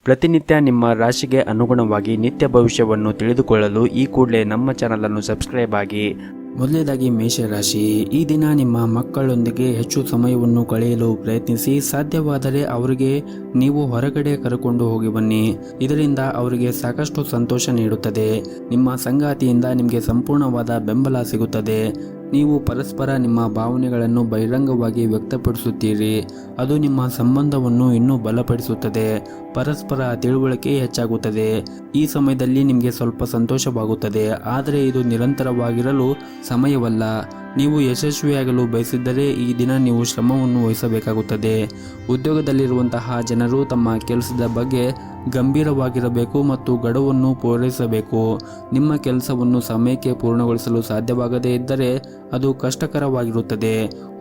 ಪ್ರತಿನಿತ್ಯ ನಿಮ್ಮ ರಾಶಿಗೆ ಅನುಗುಣವಾಗಿ ನಿತ್ಯ ಭವಿಷ್ಯವನ್ನು ತಿಳಿದುಕೊಳ್ಳಲು ಈ ಕೂಡಲೇ ನಮ್ಮ ಚಾನಲನ್ನು ಸಬ್ಸ್ಕ್ರೈಬ್ ಆಗಿ. ಮೊದಲನೇದಾಗಿ ಮೇಷರಾಶಿ, ಈ ದಿನ ನಿಮ್ಮ ಮಕ್ಕಳೊಂದಿಗೆ ಹೆಚ್ಚು ಸಮಯವನ್ನು ಕಳೆಯಲು ಪ್ರಯತ್ನಿಸಿ. ಸಾಧ್ಯವಾದರೆ ಅವರಿಗೆ ನೀವು ಹೊರಗಡೆ ಕರೆಕೊಂಡು ಹೋಗಿ ಬನ್ನಿ. ಇದರಿಂದ ಅವರಿಗೆ ಸಾಕಷ್ಟು ಸಂತೋಷ ನೀಡುತ್ತದೆ. ನಿಮ್ಮ ಸಂಗಾತಿಯಿಂದ ನಿಮಗೆ ಸಂಪೂರ್ಣವಾದ ಬೆಂಬಲ ಸಿಗುತ್ತದೆ. ನೀವು ಪರಸ್ಪರ ನಿಮ್ಮ ಭಾವನೆಗಳನ್ನು ಬಹಿರಂಗವಾಗಿ ವ್ಯಕ್ತಪಡಿಸುತ್ತೀರಿ. ಅದು ನಿಮ್ಮ ಸಂಬಂಧವನ್ನು ಇನ್ನೂ ಬಲಪಡಿಸುತ್ತದೆ. ಪರಸ್ಪರ ತಿಳುವಳಿಕೆ ಹೆಚ್ಚಾಗುತ್ತದೆ. ಈ ಸಮಯದಲ್ಲಿ ನಿಮಗೆ ಸ್ವಲ್ಪ ಸಂತೋಷವಾಗುತ್ತದೆ, ಆದರೆ ಇದು ನಿರಂತರವಾಗಿರಲು ಸಮಯವಲ್ಲ. ನೀವು ಯಶಸ್ವಿಯಾಗಲು ಬಯಸಿದ್ದರೆ ಈ ದಿನ ನೀವು ಶ್ರಮವನ್ನು ವಹಿಸಬೇಕಾಗುತ್ತದೆ. ಉದ್ಯೋಗದಲ್ಲಿರುವಂತಹ ಜನರು ತಮ್ಮ ಕೆಲಸದ ಬಗ್ಗೆ ಗಂಭೀರವಾಗಿರಬೇಕು ಮತ್ತು ಗಡುವನ್ನು ಪೂರೈಸಬೇಕು. ನಿಮ್ಮ ಕೆಲಸವನ್ನು ಸಮಯಕ್ಕೆ ಪೂರ್ಣಗೊಳಿಸಲು ಸಾಧ್ಯವಾಗದೇ ಇದ್ದರೆ ಅದು ಕಷ್ಟಕರವಾಗಿರುತ್ತದೆ.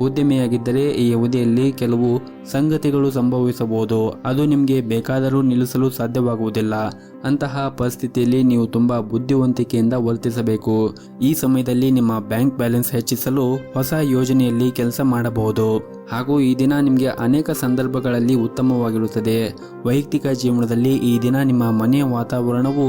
ಉದ್ಯಮಿಯಾಗಿದ್ದರೆ ಈ ಅವಧಿಯಲ್ಲಿ ಕೆಲವು ಸಂಗತಿಗಳು ಸಂಭವಿಸಬಹುದು. ಅದು ನಿಮಗೆ ಬೇಕಾದರೂ ನಿಲ್ಲಿಸಲು ಸಾಧ್ಯವಾಗುವುದಿಲ್ಲ. ಅಂತಹ ಪರಿಸ್ಥಿತಿಯಲ್ಲಿ ನೀವು ತುಂಬಾ ಬುದ್ಧಿವಂತಿಕೆಯಿಂದ ವರ್ತಿಸಬೇಕು. ಈ ಸಮಯದಲ್ಲಿ ನಿಮ್ಮ ಬ್ಯಾಂಕ್ ಬ್ಯಾಲೆನ್ಸ್ ಹೆಚ್ಚಿಸಲು ಹೊಸ ಯೋಜನೆಯಲ್ಲಿ ಕೆಲಸ ಮಾಡಬಹುದು. ಹಾಗೂ ಈ ದಿನ ನಿಮಗೆ ಅನೇಕ ಸಂದರ್ಭಗಳಲ್ಲಿ ಉತ್ತಮವಾಗಿರುತ್ತದೆ. ವೈಯಕ್ತಿಕ ಜೀವನದಲ್ಲಿ ಈ ದಿನ ನಿಮ್ಮ ಮನೆಯ ವಾತಾವರಣವು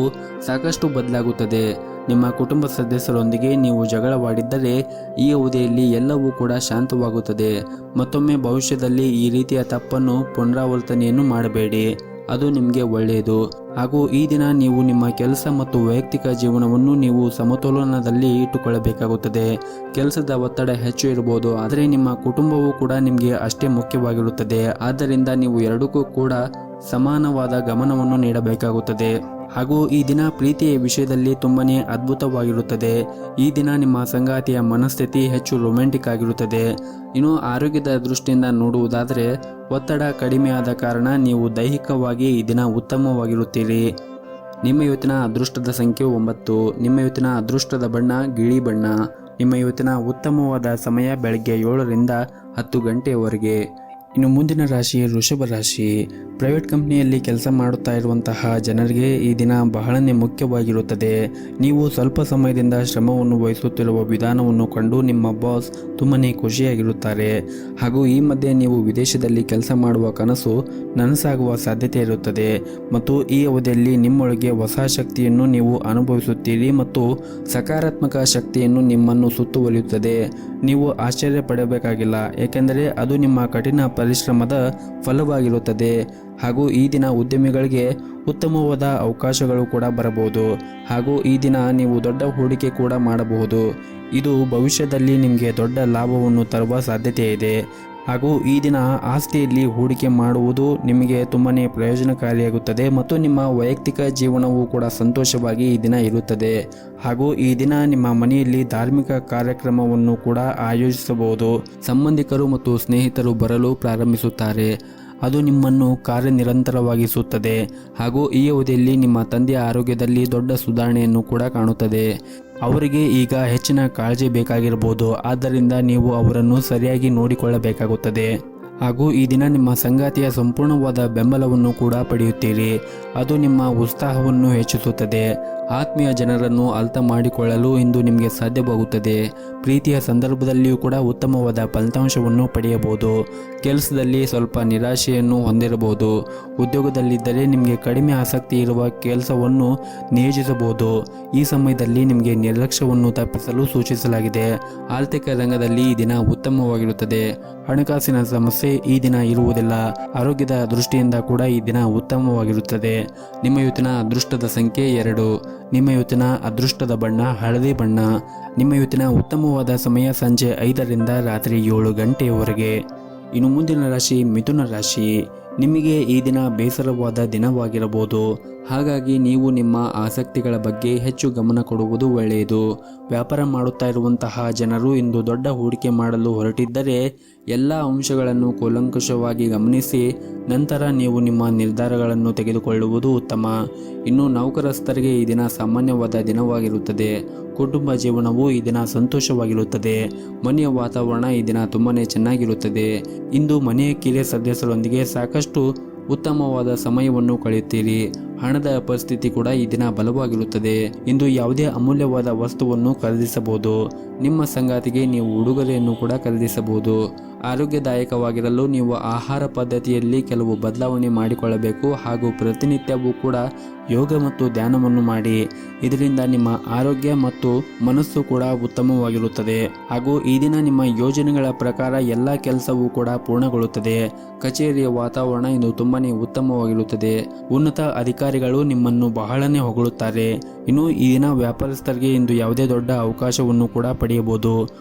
ಸಾಕಷ್ಟು ಬದಲಾಗುತ್ತದೆ. ನಿಮ್ಮ ಕುಟುಂಬ ಸದಸ್ಯರೊಂದಿಗೆ ನೀವು ಜಗಳವಾಡಿದ್ದರೆ ಈ ಅವಧಿಯಲ್ಲಿ ಎಲ್ಲವೂ ಕೂಡ ಶಾಂತವಾಗುತ್ತದೆ. ಮತ್ತೊಮ್ಮೆ ಭವಿಷ್ಯದಲ್ಲಿ ಈ ರೀತಿಯ ತಪ್ಪನ್ನು ಪುನರಾವರ್ತನೆಯನ್ನು ಮಾಡಬೇಡಿ, ಅದು ನಿಮಗೆ ಒಳ್ಳೆಯದು. ಹಾಗೂ ಈ ದಿನ ನೀವು ನಿಮ್ಮ ಕೆಲಸ ಮತ್ತು ವೈಯಕ್ತಿಕ ಜೀವನವನ್ನು ನೀವು ಸಮತೋಲನದಲ್ಲಿ ಇಟ್ಟುಕೊಳ್ಳಬೇಕಾಗುತ್ತದೆ. ಕೆಲಸದ ಒತ್ತಡ ಹೆಚ್ಚು ಇರಬಹುದು, ಆದರೆ ನಿಮ್ಮ ಕುಟುಂಬವೂ ಕೂಡ ನಿಮಗೆ ಅಷ್ಟೇ ಮುಖ್ಯವಾಗಿರುತ್ತದೆ. ಆದ್ದರಿಂದ ನೀವು ಎರಡಕ್ಕೂ ಕೂಡ ಸಮಾನವಾದ ಗಮನವನ್ನು ನೀಡಬೇಕಾಗುತ್ತದೆ. ಹಾಗೂ ಈ ದಿನ ಪ್ರೀತಿಯ ವಿಷಯದಲ್ಲಿ ತುಂಬಾನೇ ಅದ್ಭುತವಾಗಿರುತ್ತದೆ. ಈ ದಿನ ನಿಮ್ಮ ಸಂಗಾತಿಯ ಮನಸ್ಥಿತಿ ಹೆಚ್ಚು ರೊಮ್ಯಾಂಟಿಕ್ ಆಗಿರುತ್ತದೆ. ಇನ್ನು ಆರೋಗ್ಯದ ದೃಷ್ಟಿಯಿಂದ ನೋಡುವುದಾದರೆ ಒತ್ತಡ ಕಡಿಮೆಯಾದ ಕಾರಣ ನೀವು ದೈಹಿಕವಾಗಿ ಈ ದಿನ ಉತ್ತಮವಾಗಿರುತ್ತೀರಿ. ನಿಮ್ಮ ಇವತ್ತಿನ ಅದೃಷ್ಟದ ಸಂಖ್ಯೆ 9. ನಿಮ್ಮ ಇವತ್ತಿನ ಅದೃಷ್ಟದ ಬಣ್ಣ ಗಿಳಿ ಬಣ್ಣ. ನಿಮ್ಮ ಇವತ್ತಿನ ಉತ್ತಮವಾದ ಸಮಯ ಬೆಳಗ್ಗೆ 7 ರಿಂದ 10 ಗಂಟೆಯವರೆಗೆ. ಇನ್ನು ಮುಂದಿನ ರಾಶಿ ವೃಷಭ ರಾಶಿ. ಪ್ರೈವೇಟ್ ಕಂಪ್ನಿಯಲ್ಲಿ ಕೆಲಸ ಮಾಡುತ್ತಾ ಇರುವಂತಹ ಜನರಿಗೆ ಈ ದಿನ ಬಹಳನೇ ಮುಖ್ಯವಾಗಿರುತ್ತದೆ. ನೀವು ಸ್ವಲ್ಪ ಸಮಯದಿಂದ ಶ್ರಮವನ್ನು ವಹಿಸುತ್ತಿರುವ ವಿಧಾನವನ್ನು ಕಂಡು ನಿಮ್ಮ ಬಾಸ್ ತುಂಬನೇ ಖುಷಿಯಾಗಿರುತ್ತಾರೆ. ಹಾಗೂ ಈ ಮಧ್ಯೆ ನೀವು ವಿದೇಶದಲ್ಲಿ ಕೆಲಸ ಮಾಡುವ ಕನಸು ನನಸಾಗುವ ಸಾಧ್ಯತೆ ಇರುತ್ತದೆ. ಮತ್ತು ಈ ಅವಧಿಯಲ್ಲಿ ನಿಮ್ಮೊಳಗೆ ಹೊಸ ಶಕ್ತಿಯನ್ನು ನೀವು ಅನುಭವಿಸುತ್ತೀರಿ ಮತ್ತು ಸಕಾರಾತ್ಮಕ ಶಕ್ತಿಯನ್ನು ನಿಮ್ಮನ್ನು ಸುತ್ತುವರಿಯುತ್ತದೆ. ನೀವು ಆಶ್ಚರ್ಯ ಪಡಬೇಕಾಗಿಲ್ಲ, ಏಕೆಂದರೆ ಅದು ನಿಮ್ಮ ಕಠಿಣ ಪರಿಶ್ರಮದ ಫಲವಾಗಿರುತ್ತದೆ. ಹಾಗೂ ಈ ದಿನ ಉದ್ಯಮಿಗಳಿಗೆ ಉತ್ತಮವಾದ ಅವಕಾಶಗಳು ಕೂಡ ಬರಬಹುದು. ಹಾಗೂ ಈ ದಿನ ನೀವು ದೊಡ್ಡ ಹೂಡಿಕೆ ಕೂಡ ಮಾಡಬಹುದು. ಇದು ಭವಿಷ್ಯದಲ್ಲಿ ನಿಮಗೆ ದೊಡ್ಡ ಲಾಭವನ್ನು ತರುವ ಸಾಧ್ಯತೆ ಇದೆ. ಹಾಗೂ ಈ ದಿನ ಆಸ್ತಿಯಲ್ಲಿ ಹೂಡಿಕೆ ಮಾಡುವುದು ನಿಮಗೆ ತುಂಬಾನೇ ಪ್ರಯೋಜನಕಾರಿಯಾಗುತ್ತದೆ ಮತ್ತು ನಿಮ್ಮ ವೈಯಕ್ತಿಕ ಜೀವನವೂ ಕೂಡ ಸಂತೋಷವಾಗಿ ಈ ದಿನ ಇರುತ್ತದೆ. ಹಾಗೂ ಈ ದಿನ ನಿಮ್ಮ ಮನೆಯಲ್ಲಿ ಧಾರ್ಮಿಕ ಕಾರ್ಯಕ್ರಮವನ್ನು ಕೂಡ ಆಯೋಜಿಸಬಹುದು. ಸಂಬಂಧಿಕರು ಮತ್ತು ಸ್ನೇಹಿತರು ಬರಲು ಪ್ರಾರಂಭಿಸುತ್ತಾರೆ. ಅದು ನಿಮ್ಮನ್ನು ಕಾರ್ಯನಿರಂತರವಾಗಿಸುತ್ತದೆ. ಹಾಗೂ ಈ ಅವಧಿಯಲ್ಲಿ ನಿಮ್ಮ ತಂದೆಯ ಆರೋಗ್ಯದಲ್ಲಿ ದೊಡ್ಡ ಸುಧಾರಣೆಯನ್ನು ಕೂಡ ಕಾಣುತ್ತದೆ. ಅವರಿಗೆ ಈಗ ಹೆಚ್ಚಿನ ಕಾಳಜಿ ಬೇಕಾಗಿರಬಹುದು, ಆದ್ದರಿಂದ ನೀವು ಅವರನ್ನು ಸರಿಯಾಗಿ ನೋಡಿಕೊಳ್ಳಬೇಕಾಗುತ್ತದೆ. ಹಾಗೂ ಈ ದಿನ ನಿಮ್ಮ ಸಂಗಾತಿಯ ಸಂಪೂರ್ಣವಾದ ಬೆಂಬಲವನ್ನು ಕೂಡ ಪಡೆಯುತ್ತೀರಿ. ಅದು ನಿಮ್ಮ ಉತ್ಸಾಹವನ್ನು ಹೆಚ್ಚಿಸುತ್ತದೆ. ಆತ್ಮೀಯ ಜನರನ್ನು ಅರ್ಥ ಮಾಡಿಕೊಳ್ಳಲು ಇಂದು ನಿಮಗೆ ಸಾಧ್ಯವಾಗುತ್ತದೆ. ಪ್ರೀತಿಯ ಸಂದರ್ಭದಲ್ಲಿಯೂ ಕೂಡ ಉತ್ತಮವಾದ ಫಲಿತಾಂಶವನ್ನು ಪಡೆಯಬಹುದು. ಕೆಲಸದಲ್ಲಿ ಸ್ವಲ್ಪ ನಿರಾಶೆಯನ್ನು ಹೊಂದಿರಬಹುದು. ಉದ್ಯೋಗದಲ್ಲಿದ್ದರೆ ನಿಮಗೆ ಕಡಿಮೆ ಆಸಕ್ತಿ ಇರುವ ಕೆಲಸವನ್ನು ನಿಯೋಜಿಸಬಹುದು. ಈ ಸಮಯದಲ್ಲಿ ನಿಮಗೆ ನಿರ್ಲಕ್ಷ್ಯವನ್ನು ತಪ್ಪಿಸಲು ಸೂಚಿಸಲಾಗಿದೆ. ಆರ್ಥಿಕ ರಂಗದಲ್ಲಿ ಈ ದಿನ ಉತ್ತಮವಾಗಿರುತ್ತದೆ. ಹಣಕಾಸಿನ ಸಮಸ್ಯೆ ಈ ದಿನ ಇರುವುದಿಲ್ಲ. ಆರೋಗ್ಯದ ದೃಷ್ಟಿಯಿಂದ ಕೂಡ ಈ ದಿನ ಉತ್ತಮವಾಗಿರುತ್ತದೆ. ನಿಮ್ಮ ಇವತ್ತಿನ ಅದೃಷ್ಟದ ಸಂಖ್ಯೆ 2. ನಿಮ್ಮ ಇವತ್ತಿನ ಅದೃಷ್ಟದ ಬಣ್ಣ ಹಳದಿ ಬಣ್ಣ. ನಿಮ್ಮ ಇವತ್ತಿನ ಉತ್ತಮವಾದ ಸಮಯ ಸಂಜೆ 5 ರಿಂದ ರಾತ್ರಿ 7 ಗಂಟೆಯವರೆಗೆ. ಇನ್ನು ಮುಂದಿನ ರಾಶಿ ಮಿಥುನ ರಾಶಿ. ನಿಮಗೆ ಈ ದಿನ ಬೇಸರವಾದ ದಿನವಾಗಿರಬಹುದು. ಹಾಗಾಗಿ ನೀವು ನಿಮ್ಮ ಆಸಕ್ತಿಗಳ ಬಗ್ಗೆ ಹೆಚ್ಚು ಗಮನ ಕೊಡುವುದು ಒಳ್ಳೆಯದು. ವ್ಯಾಪಾರ ಮಾಡುತ್ತಾ ಇರುವಂತಹ ಜನರು ಇಂದು ದೊಡ್ಡ ಹೂಡಿಕೆ ಮಾಡಲು ಹೊರಟಿದ್ದರೆ ಎಲ್ಲ ಅಂಶಗಳನ್ನು ಕೂಲಂಕಷವಾಗಿ ಗಮನಿಸಿ ನಂತರ ನೀವು ನಿಮ್ಮ ನಿರ್ಧಾರಗಳನ್ನು ತೆಗೆದುಕೊಳ್ಳುವುದು ಉತ್ತಮ. ಇನ್ನು ನೌಕರಸ್ಥರಿಗೆ ಈ ದಿನ ಸಾಮಾನ್ಯವಾದ ದಿನವಾಗಿರುತ್ತದೆ. ಕುಟುಂಬ ಜೀವನವು ಈ ದಿನ ಸಂತೋಷವಾಗಿರುತ್ತದೆ. ಮನೆಯ ವಾತಾವರಣ ಈ ದಿನ ತುಂಬಾನೇ ಚೆನ್ನಾಗಿರುತ್ತದೆ. ಇಂದು ಮನೆಯ ಕಿರಿಯ ಸದಸ್ಯರೊಂದಿಗೆ ಸಾಕಷ್ಟು ಉತ್ತಮವಾದ ಸಮಯವನ್ನು ಕಳೆಯುತ್ತೀರಿ. ಹಣದ ಪರಿಸ್ಥಿತಿ ಕೂಡ ಈ ದಿನ ಬಲವಾಗಿರುತ್ತದೆ. ಇಂದು ಯಾವುದೇ ಅಮೂಲ್ಯವಾದ ವಸ್ತುವನ್ನು ಖರೀದಿಸಬಹುದು. ನಿಮ್ಮ ಸಂಗಾತಿಗೆ ನೀವು ಉಡುಗೊರೆಯನ್ನು ಕೂಡ ಖರೀದಿಸಬಹುದು. ಆರೋಗ್ಯದಾಯಕವಾಗಿರಲು ನೀವು ಆಹಾರ ಪದ್ಧತಿಯಲ್ಲಿ ಕೆಲವು ಬದಲಾವಣೆ ಮಾಡಿಕೊಳ್ಳಬೇಕು ಹಾಗೂ ಪ್ರತಿನಿತ್ಯವೂ ಕೂಡ ಯೋಗ ಮತ್ತು ಧ್ಯಾನವನ್ನು ಮಾಡಿ. ಇದರಿಂದ ನಿಮ್ಮ ಆರೋಗ್ಯ ಮತ್ತು ಮನಸ್ಸು ಕೂಡ ಉತ್ತಮವಾಗಿರುತ್ತದೆ ಹಾಗೂ ಈ ದಿನ ನಿಮ್ಮ ಯೋಜನೆಗಳ ಪ್ರಕಾರ ಎಲ್ಲ ಕೆಲಸವೂ ಕೂಡ ಪೂರ್ಣಗೊಳ್ಳುತ್ತದೆ. ಕಚೇರಿಯ ವಾತಾವರಣ ಇಂದು ತುಂಬಾನೇ ಉತ್ತಮವಾಗಿರುತ್ತದೆ. ಉನ್ನತ ಅಧಿಕಾರಿಗಳು ನಿಮ್ಮನ್ನು ಬಹಳನೇ ಹೊಗಳುತ್ತಾರೆ. ಇನ್ನು ಈ ದಿನ ವ್ಯಾಪಾರಸ್ಥರಿಗೆ ಇಂದು ಯಾವುದೇ ದೊಡ್ಡ ಅವಕಾಶವನ್ನು ಕೂಡ ಪಡೆಯಬಹುದು.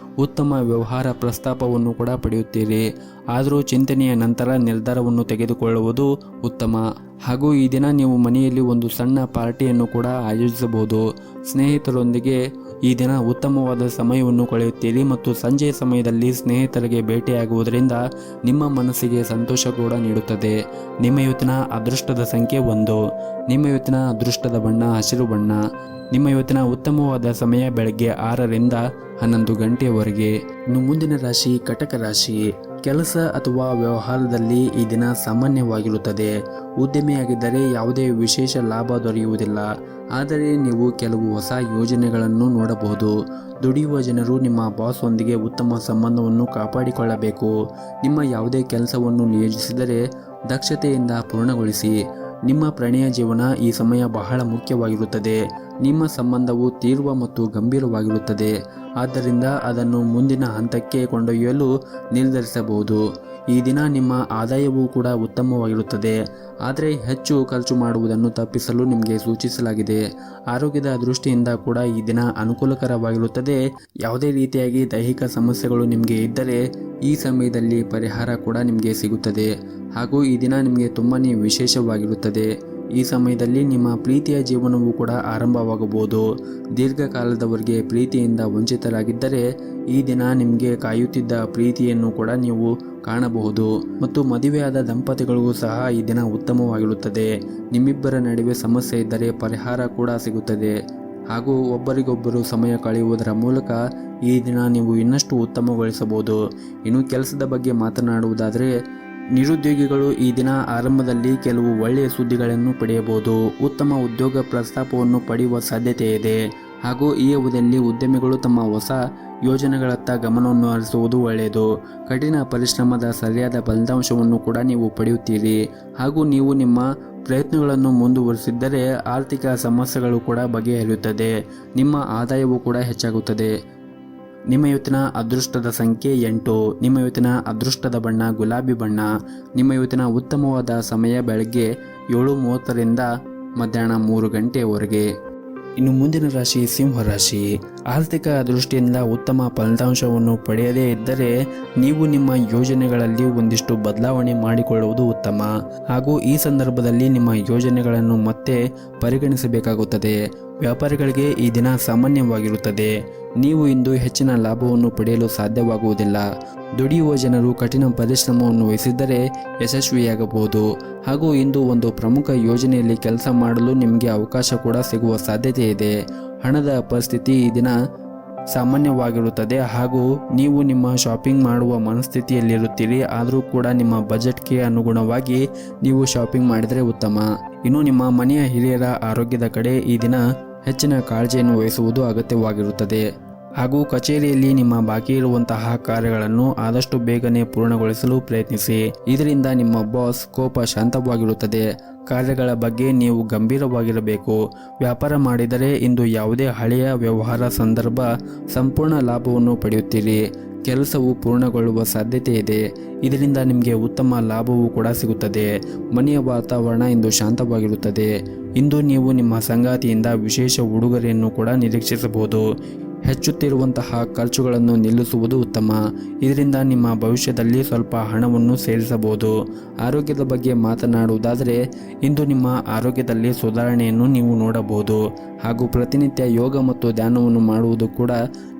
ಉತ್ತಮ ವ್ಯವಹಾರ ಪ್ರಸ್ತಾಪವನ್ನು ಕೂಡ ಪಡೆಯುತ್ತೀರಿ. ಆದರೂ ಚಿಂತನೆಯ ನಂತರ ನಿರ್ಧಾರವನ್ನು ತೆಗೆದುಕೊಳ್ಳುವುದು ಉತ್ತಮ. ಹಾಗೂ ಈ ದಿನ ನೀವು ಮನೆಯಲ್ಲಿ ಒಂದು ಸಣ್ಣ ಪಾರ್ಟಿಯನ್ನು ಕೂಡ ಆಯೋಜಿಸಬಹುದು. ಸ್ನೇಹಿತರೊಂದಿಗೆ ಈ ದಿನ ಉತ್ತಮವಾದ ಸಮಯವನ್ನು ಕಳೆಯುತ್ತೀರಿ ಮತ್ತು ಸಂಜೆಯ ಸಮಯದಲ್ಲಿ ಸ್ನೇಹಿತರಿಗೆ ಭೇಟಿಯಾಗುವುದರಿಂದ ನಿಮ್ಮ ಮನಸ್ಸಿಗೆ ಸಂತೋಷ ಕೂಡ ನೀಡುತ್ತದೆ. ನಿಮ್ಮ ಇವತ್ತಿನ ಅದೃಷ್ಟದ ಸಂಖ್ಯೆ 1. ನಿಮ್ಮ ಇವತ್ತಿನ ಅದೃಷ್ಟದ ಬಣ್ಣ ಹಸಿರು ಬಣ್ಣ. ನಿಮ್ಮ ಇವತ್ತಿನ ಉತ್ತಮವಾದ ಸಮಯ ಬೆಳಗ್ಗೆ 6ರಿಂದ 11 ಗಂಟೆಯವರೆಗೆ. ಇನ್ನು ಮುಂದಿನ ರಾಶಿ ಕಟಕ ರಾಶಿ. ಕೆಲಸ ಅಥವಾ ವ್ಯವಹಾರದಲ್ಲಿ ಈ ದಿನ ಸಾಮಾನ್ಯವಾಗಿರುತ್ತದೆ. ಉದ್ಯಮಿಯಾಗಿದ್ದರೆ ಯಾವುದೇ ವಿಶೇಷ ಲಾಭ ದೊರೆಯುವುದಿಲ್ಲ. ಆದರೆ ನೀವು ಕೆಲವು ಹೊಸ ಯೋಜನೆಗಳನ್ನು ನೋಡಬಹುದು. ದುಡಿಯುವ ಜನರು ನಿಮ್ಮ ಬಾಸ್ ಒಂದಿಗೆ ಉತ್ತಮ ಸಂಬಂಧವನ್ನು ಕಾಪಾಡಿಕೊಳ್ಳಬೇಕು. ನಿಮ್ಮ ಯಾವುದೇ ಕೆಲಸವನ್ನು ನಿಯೋಜಿಸಿದರೆ ದಕ್ಷತೆಯಿಂದ ಪೂರ್ಣಗೊಳಿಸಿ. ನಿಮ್ಮ ಪ್ರಣಯ ಜೀವನ ಈ ಸಮಯ ಬಹಳ ಮುಖ್ಯವಾಗಿರುತ್ತದೆ. ನಿಮ್ಮ ಸಂಬಂಧವು ತೀವ್ರ ಮತ್ತು ಗಂಭೀರವಾಗಿರುತ್ತದೆ. ಆದ್ದರಿಂದ ಅದನ್ನು ಮುಂದಿನ ಹಂತಕ್ಕೆ ಕೊಂಡೊಯ್ಯಲು ನಿರ್ಧರಿಸಬಹುದು. ಈ ದಿನ ನಿಮ್ಮ ಆದಾಯವೂ ಕೂಡ ಉತ್ತಮವಾಗಿರುತ್ತದೆ. ಆದರೆ ಹೆಚ್ಚು ಖರ್ಚು ಮಾಡುವುದನ್ನು ತಪ್ಪಿಸಲು ನಿಮಗೆ ಸೂಚಿಸಲಾಗಿದೆ. ಆರೋಗ್ಯದ ದೃಷ್ಟಿಯಿಂದ ಕೂಡ ಈ ದಿನ ಅನುಕೂಲಕರವಾಗಿರುತ್ತದೆ. ಯಾವುದೇ ರೀತಿಯಾಗಿ ದೈಹಿಕ ಸಮಸ್ಯೆಗಳು ನಿಮಗೆ ಇದ್ದರೆ ಈ ಸಮಯದಲ್ಲಿ ಪರಿಹಾರ ಕೂಡ ನಿಮಗೆ ಸಿಗುತ್ತದೆ. ಹಾಗೂ ಈ ದಿನ ನಿಮಗೆ ತುಂಬಾನೇ ವಿಶೇಷವಾಗಿರುತ್ತದೆ. ಈ ಸಮಯದಲ್ಲಿ ನಿಮ್ಮ ಪ್ರೀತಿಯ ಜೀವನವೂ ಕೂಡ ಆರಂಭವಾಗಬಹುದು. ದೀರ್ಘಕಾಲದವರೆಗೆ ಪ್ರೀತಿಯಿಂದ ವಂಚಿತರಾಗಿದ್ದರೆ ಈ ದಿನ ನಿಮಗೆ ಕಾಯುತ್ತಿದ್ದ ಪ್ರೀತಿಯನ್ನು ಕೂಡ ನೀವು ಕಾಣಬಹುದು. ಮತ್ತು ಮದುವೆಯಾದ ದಂಪತಿಗಳಿಗೂ ಸಹ ಈ ದಿನ ಉತ್ತಮವಾಗಿರುತ್ತದೆ. ನಿಮ್ಮಿಬ್ಬರ ನಡುವೆ ಸಮಸ್ಯೆ ಇದ್ದರೆ ಪರಿಹಾರ ಕೂಡ ಸಿಗುತ್ತದೆ. ಹಾಗೂ ಒಬ್ಬರಿಗೊಬ್ಬರು ಸಮಯ ಕಳೆಯುವುದರ ಮೂಲಕ ಈ ದಿನ ನೀವು ಇನ್ನಷ್ಟು ಉತ್ತಮಗೊಳಿಸಬಹುದು. ಇನ್ನು ಕೆಲಸದ ಬಗ್ಗೆ ಮಾತನಾಡುವುದಾದರೆ ನಿರುದ್ಯೋಗಿಗಳು ಈ ದಿನ ಆರಂಭದಲ್ಲಿ ಕೆಲವು ಒಳ್ಳೆಯ ಸುದ್ದಿಗಳನ್ನು ಪಡೆಯಬಹುದು. ಉತ್ತಮ ಉದ್ಯೋಗ ಪ್ರಸ್ತಾಪವನ್ನು ಪಡೆಯುವ ಸಾಧ್ಯತೆ ಇದೆ. ಹಾಗೂ ಈ ಅವಧಿಯಲ್ಲಿ ಉದ್ಯಮಿಗಳು ತಮ್ಮ ಹೊಸ ಯೋಜನೆಗಳತ್ತ ಗಮನವನ್ನು ಹರಿಸುವುದು ಒಳ್ಳೆಯದು. ಕಠಿಣ ಪರಿಶ್ರಮದ ಸರಿಯಾದ ಫಲಿತಾಂಶವನ್ನು ಕೂಡ ನೀವು ಪಡೆಯುತ್ತೀರಿ. ಹಾಗೂ ನೀವು ನಿಮ್ಮ ಪ್ರಯತ್ನಗಳನ್ನು ಮುಂದುವರಿಸಿದ್ದರೆ ಆರ್ಥಿಕ ಸಮಸ್ಯೆಗಳು ಕೂಡ ಬಗೆಹರಿಯುತ್ತದೆ. ನಿಮ್ಮ ಆದಾಯವೂ ಕೂಡ ಹೆಚ್ಚಾಗುತ್ತದೆ. ನಿಮ್ಮ ಇವತ್ತಿನ ಅದೃಷ್ಟದ ಸಂಖ್ಯೆ 8. ನಿಮ್ಮ ಇವತ್ತಿನ ಅದೃಷ್ಟದ ಬಣ್ಣ ಗುಲಾಬಿ ಬಣ್ಣ. ನಿಮ್ಮ ಇವತ್ತಿನ ಉತ್ತಮವಾದ ಸಮಯ ಬೆಳಗ್ಗೆ 7:30ರಿಂದ ಮಧ್ಯಾಹ್ನ 3 ಗಂಟೆಯವರೆಗೆ. ಇನ್ನು ಮುಂದಿನ ರಾಶಿ ಸಿಂಹ ರಾಶಿ. ಆರ್ಥಿಕ ದೃಷ್ಟಿಯಿಂದ ಉತ್ತಮ ಫಲಿತಾಂಶವನ್ನು ಪಡೆಯದೇ ಇದ್ದರೆ ನೀವು ನಿಮ್ಮ ಯೋಜನೆಗಳಲ್ಲಿ ಒಂದಿಷ್ಟು ಬದಲಾವಣೆ ಮಾಡಿಕೊಳ್ಳುವುದು ಉತ್ತಮ. ಹಾಗೂ ಈ ಸಂದರ್ಭದಲ್ಲಿ ನಿಮ್ಮ ಯೋಜನೆಗಳನ್ನು ಮತ್ತೆ ಪರಿಗಣಿಸಬೇಕಾಗುತ್ತದೆ. ವ್ಯಾಪಾರಿಗಳಿಗೆ ಈ ದಿನ ಸಾಮಾನ್ಯವಾಗಿರುತ್ತದೆ. ನೀವು ಇಂದು ಹೆಚ್ಚಿನ ಲಾಭವನ್ನು ಪಡೆಯಲು ಸಾಧ್ಯವಾಗುವುದಿಲ್ಲ. ದುಡಿಯುವ ಜನರು ಕಠಿಣ ಪರಿಶ್ರಮವನ್ನು ವಹಿಸಿದ್ದರೆ ಯಶಸ್ವಿಯಾಗಬಹುದು. ಹಾಗೂ ಇಂದು ಒಂದು ಪ್ರಮುಖ ಯೋಜನೆಯಲ್ಲಿ ಕೆಲಸ ಮಾಡಲು ನಿಮಗೆ ಅವಕಾಶ ಕೂಡ ಸಿಗುವ ಸಾಧ್ಯತೆ ಇದೆ. ಹಣದ ಪರಿಸ್ಥಿತಿ ಈ ದಿನ ಸಾಮಾನ್ಯವಾಗಿರುತ್ತದೆ. ಹಾಗೂ ನೀವು ನಿಮ್ಮ ಶಾಪಿಂಗ್ ಮಾಡುವ ಮನಸ್ಥಿತಿಯಲ್ಲಿರುತ್ತೀರಿ. ಆದರೂ ಕೂಡ ನಿಮ್ಮ ಬಜೆಟ್ಗೆ ಅನುಗುಣವಾಗಿ ನೀವು ಶಾಪಿಂಗ್ ಮಾಡಿದರೆ ಉತ್ತಮ. ಇನ್ನು ನಿಮ್ಮ ಮನೆಯ ಹಿರಿಯರ ಆರೋಗ್ಯದ ಕಡೆ ಈ ದಿನ ಹೆಚ್ಚಿನ ಕಾಳಜಿಯನ್ನು ವಹಿಸುವುದು ಅಗತ್ಯವಾಗಿರುತ್ತದೆ. ಹಾಗೂ ಕಚೇರಿಯಲ್ಲಿ ನಿಮ್ಮ ಬಾಕಿ ಇರುವಂತಹ ಕಾರ್ಯಗಳನ್ನು ಆದಷ್ಟು ಬೇಗನೆ ಪೂರ್ಣಗೊಳಿಸಲು ಪ್ರಯತ್ನಿಸಿ. ಇದರಿಂದ ನಿಮ್ಮ ಬಾಸ್ ಕೋಪ ಶಾಂತವಾಗಿರುತ್ತದೆ. ಕಾರ್ಯಗಳ ಬಗ್ಗೆ ನೀವು ಗಂಭೀರವಾಗಿರಬೇಕು. ವ್ಯಾಪಾರ ಮಾಡಿದರೆ ಇಂದು ಯಾವುದೇ ಹಳೆಯ ವ್ಯವಹಾರ ಸಂದರ್ಭ ಸಂಪೂರ್ಣ ಲಾಭವನ್ನು ಪಡೆಯುತ್ತೀರಿ. ಕೆಲಸವು ಪೂರ್ಣಗೊಳ್ಳುವ ಸಾಧ್ಯತೆ ಇದೆ. ಇದರಿಂದ ನಿಮಗೆ ಉತ್ತಮ ಲಾಭವೂ ಕೂಡ ಸಿಗುತ್ತದೆ. ಮನೆಯ ವಾತಾವರಣ ಇಂದು ಶಾಂತವಾಗಿರುತ್ತದೆ. ಇಂದು ನೀವು ನಿಮ್ಮ ಸಂಗಾತಿಯಿಂದ ವಿಶೇಷ ಉಡುಗೊರೆಯನ್ನು ಕೂಡ ನಿರೀಕ್ಷಿಸಬಹುದು. ಹೆಚ್ಚುತ್ತಿರುವಂತಹ ಖರ್ಚುಗಳನ್ನು ನಿಲ್ಲಿಸುವುದು ಉತ್ತಮ. ಇದರಿಂದ ನಿಮ್ಮ ಭವಿಷ್ಯದಲ್ಲಿ ಸ್ವಲ್ಪ ಹಣವನ್ನು ಸೇರಿಸಬಹುದು. ಆರೋಗ್ಯದ ಬಗ್ಗೆ ಮಾತನಾಡುವುದಾದರೆ ಇಂದು ನಿಮ್ಮ ಆರೋಗ್ಯದಲ್ಲಿ ಸುಧಾರಣೆಯನ್ನು ನೀವು ನೋಡಬಹುದು. ಹಾಗೂ ಪ್ರತಿನಿತ್ಯ ಯೋಗ ಮತ್ತು ಧ್ಯಾನವನ್ನು ಮಾಡುವುದು ಕೂಡ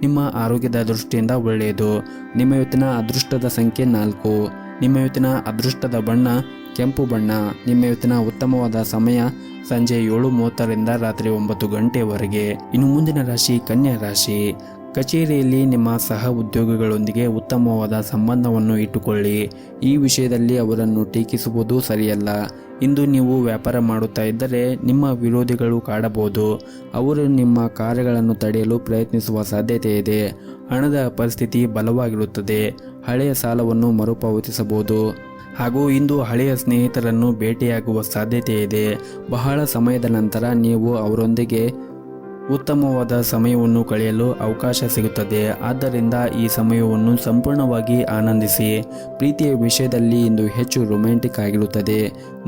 ನಿಮ್ಮ ಆರೋಗ್ಯದ ದೃಷ್ಟಿಯಿಂದ ಒಳ್ಳೆಯದು. ನಿಮ್ಮ ಇವತ್ತಿನ ಅದೃಷ್ಟದ ಸಂಖ್ಯೆ 4. ನಿಮ್ಮ ಇವತ್ತಿನ ಅದೃಷ್ಟದ ಬಣ್ಣ ಕೆಂಪು ಬಣ್ಣ. ನಿಮ್ಮ ಇವತ್ತಿನ ಉತ್ತಮವಾದ ಸಮಯ ಸಂಜೆ 7:30ರಿಂದ ರಾತ್ರಿ 9 ಗಂಟೆವರೆಗೆ. ಇನ್ನು ಮುಂದಿನ ರಾಶಿ ಕನ್ಯಾ ರಾಶಿ. ಕಚೇರಿಯಲ್ಲಿ ನಿಮ್ಮ ಸಹ ಉದ್ಯೋಗಿಗಳೊಂದಿಗೆ ಉತ್ತಮವಾದ ಸಂಬಂಧವನ್ನು ಇಟ್ಟುಕೊಳ್ಳಿ. ಈ ವಿಷಯದಲ್ಲಿ ಅವರನ್ನು ಟೀಕಿಸುವುದು ಸರಿಯಲ್ಲ. ಇಂದು ನೀವು ವ್ಯಾಪಾರ ಮಾಡುತ್ತಾ ಇದ್ದರೆ ನಿಮ್ಮ ವಿರೋಧಿಗಳು ಕಾಡಬಹುದು. ಅವರು ನಿಮ್ಮ ಕಾರ್ಯಗಳನ್ನು ತಡೆಯಲು ಪ್ರಯತ್ನಿಸುವ ಸಾಧ್ಯತೆ ಇದೆ. ಹಣದ ಪರಿಸ್ಥಿತಿ ಬಲವಾಗಿರುತ್ತದೆ. ಹಳೆಯ ಸಾಲವನ್ನು ಮರುಪಾವತಿಸಬಹುದು. ಹಾಗೂ ಇಂದು ಹಳೆಯ ಸ್ನೇಹಿತರನ್ನು ಭೇಟಿಯಾಗುವ ಸಾಧ್ಯತೆ ಇದೆ. ಬಹಳ ಸಮಯದ ನಂತರ ನೀವು ಅವರೊಂದಿಗೆ ಉತ್ತಮವಾದ ಸಮಯವನ್ನು ಕಳೆಯಲು ಅವಕಾಶ ಸಿಗುತ್ತದೆ. ಆದ್ದರಿಂದ ಈ ಸಮಯವನ್ನು ಸಂಪೂರ್ಣವಾಗಿ ಆನಂದಿಸಿ. ಪ್ರೀತಿಯ ವಿಷಯದಲ್ಲಿ ಇಂದು ಹೆಚ್ಚು ರೊಮ್ಯಾಂಟಿಕ್ ಆಗಿರುತ್ತದೆ.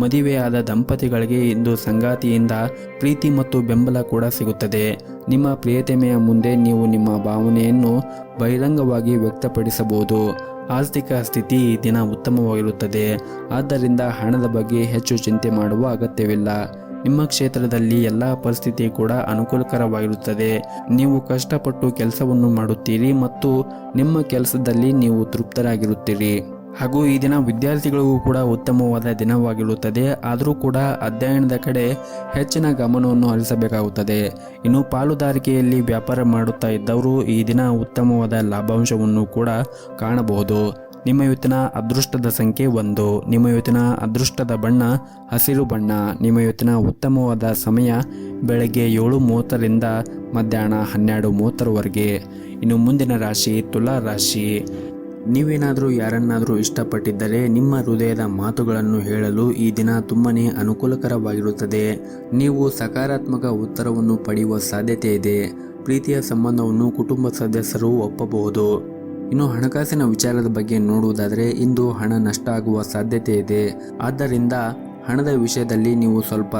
ಮದುವೆಯಾದ ದಂಪತಿಗಳಿಗೆ ಇಂದು ಸಂಗಾತಿಯಿಂದ ಪ್ರೀತಿ ಮತ್ತು ಬೆಂಬಲ ಕೂಡ ಸಿಗುತ್ತದೆ. ನಿಮ್ಮ ಪ್ರಿಯತಮೆಯ ಮುಂದೆ ನೀವು ನಿಮ್ಮ ಭಾವನೆಯನ್ನು ಬಹಿರಂಗವಾಗಿ ವ್ಯಕ್ತಪಡಿಸಬಹುದು. ಆರ್ಥಿಕ ಸ್ಥಿತಿ ಈ ದಿನ ಉತ್ತಮವಾಗಿರುತ್ತದೆ. ಆದ್ದರಿಂದ ಹಣದ ಬಗ್ಗೆ ಹೆಚ್ಚು ಚಿಂತೆ ಮಾಡುವ ಅಗತ್ಯವಿಲ್ಲ. ನಿಮ್ಮ ಕ್ಷೇತ್ರದಲ್ಲಿ ಎಲ್ಲ ಪರಿಸ್ಥಿತಿ ಕೂಡ ಅನುಕೂಲಕರವಾಗಿರುತ್ತದೆ. ನೀವು ಕಷ್ಟಪಟ್ಟು ಕೆಲಸವನ್ನು ಮಾಡುತ್ತೀರಿ ಮತ್ತು ನಿಮ್ಮ ಕೆಲಸದಲ್ಲಿ ನೀವು ತೃಪ್ತರಾಗಿರುತ್ತೀರಿ. ಹಾಗೂ ಈ ದಿನ ವಿದ್ಯಾರ್ಥಿಗಳಿಗೂ ಕೂಡ ಉತ್ತಮವಾದ ದಿನವಾಗಿರುತ್ತದೆ. ಆದರೂ ಕೂಡ ಅಧ್ಯಯನದ ಕಡೆ ಹೆಚ್ಚಿನ ಗಮನವನ್ನು ಹರಿಸಬೇಕಾಗುತ್ತದೆ. ಇನ್ನು ಪಾಲುದಾರಿಕೆಯಲ್ಲಿ ವ್ಯಾಪಾರ ಮಾಡುತ್ತಾ ಇದ್ದವರು ಈ ದಿನ ಉತ್ತಮವಾದ ಲಾಭಾಂಶವನ್ನು ಕೂಡ ಕಾಣಬಹುದು. ನಿಮ್ಮ ಇವತ್ತಿನ ಅದೃಷ್ಟದ ಸಂಖ್ಯೆ 1. ನಿಮ್ಮ ಇವತ್ತಿನ ಅದೃಷ್ಟದ ಬಣ್ಣ ಹಸಿರು ಬಣ್ಣ. ನಿಮ್ಮ ಇವತ್ತಿನ ಉತ್ತಮವಾದ ಸಮಯ ಬೆಳಗ್ಗೆ 7:30ರಿಂದ ಮಧ್ಯಾಹ್ನ 12:30ವರೆಗೆ. ಇನ್ನು ಮುಂದಿನ ರಾಶಿ ತುಲಾ ರಾಶಿ. ನೀವೇನಾದರೂ ಯಾರನ್ನಾದರೂ ಇಷ್ಟಪಟ್ಟಿದ್ದರೆ ನಿಮ್ಮ ಹೃದಯದ ಮಾತುಗಳನ್ನು ಹೇಳಲು ಈ ದಿನ ತುಂಬನೇ ಅನುಕೂಲಕರವಾಗಿರುತ್ತದೆ. ನೀವು ಸಕಾರಾತ್ಮಕ ಉತ್ತರವನ್ನು ಪಡೆಯುವ ಸಾಧ್ಯತೆ ಇದೆ. ಪ್ರೀತಿಯ ಸಂಬಂಧವನ್ನು ಕುಟುಂಬ ಸದಸ್ಯರು ಒಪ್ಪಬಹುದು. ಇನ್ನು ಹಣಕಾಸಿನ ವಿಚಾರದ ಬಗ್ಗೆ ನೋಡುವುದಾದರೆ ಇಂದು ಹಣ ನಷ್ಟ ಆಗುವ ಸಾಧ್ಯತೆ ಇದೆ. ಆದ್ದರಿಂದ ಹಣದ ವಿಷಯದಲ್ಲಿ ನೀವು ಸ್ವಲ್ಪ